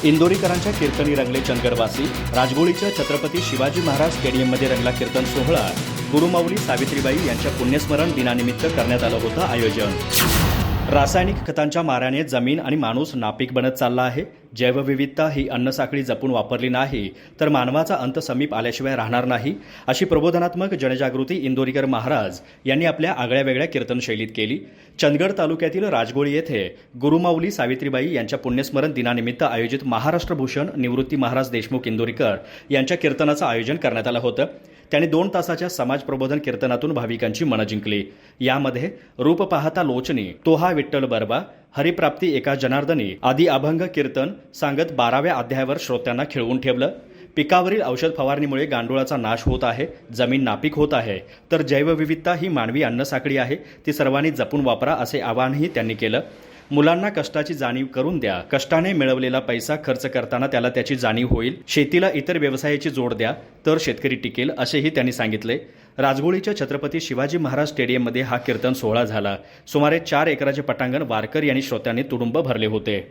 इंदोरीकरांच्या कीर्तनी रंगले चंदगडवासी। राजगोळीच्या छत्रपती शिवाजी महाराज स्टेडियममध्ये रंगला कीर्तन सोहळा। गुरुमाऊली सावित्रीबाई यांच्या पुण्यस्मरण दिनानिमित्त करण्यात आलं होतं आयोजन। रासायनिक खतांच्या माऱ्याने जमीन आणि माणूस नापीक बनत चालला आहे। जैवविविधता ही अन्नसाखळी जपून वापरली नाही तर मानवाचा अंत समीप आल्याशिवाय राहणार नाही, अशी प्रबोधनात्मक जनजागृती इंदोरीकर महाराज यांनी आपल्या आगळ्यावेगळ्या कीर्तनशैलीत केली। चंदगड तालुक्यातील राजगोळी येथे गुरुमाऊली सावित्रीबाई यांच्या पुण्यस्मरण दिनानिमित्त आयोजित महाराष्ट्र भूषण निवृत्ती महाराज देशमुख इंदोरीकर यांच्या कीर्तनाचं आयोजन करण्यात आलं होतं। त्यांनी 2 तासाच्या समाज प्रबोधन कीर्तनातून भाविकांची मनं जिंकली। यामध्ये रूप पाहता लोचनी, तोहा विठ्ठल बरबा, हरिप्राप्ती एका जनार्दनी आदी अभंग कीर्तन सांगत 12व्या अध्यायावर श्रोत्यांना खिळवून ठेवलं। पिकावरील औषध फवारणीमुळे गांडुळाचा नाश होत आहे, जमीन नापीक होत आहे, तर जैवविविधता ही मानवी अन्नसाखळी आहे, ती सर्वांनी जपून वापरा असे आवाहनही त्यांनी केलं। मुलांना कष्टाची जाणीव करून द्या, कष्टाने मिळवलेला पैसा खर्च करताना त्याला त्याची जाणीव होईल। शेतीला इतर व्यवसायाची जोड द्या, तर शेतकरी टिकेल, असेही त्यांनी सांगितले। राजगोळीच्या छत्रपती शिवाजी महाराज स्टेडियममध्ये हा कीर्तन सोहळा झाला। सुमारे 4 एकराचे पटांगण वारकरी आणि श्रोत्यांनी तुडुंब भरले होते।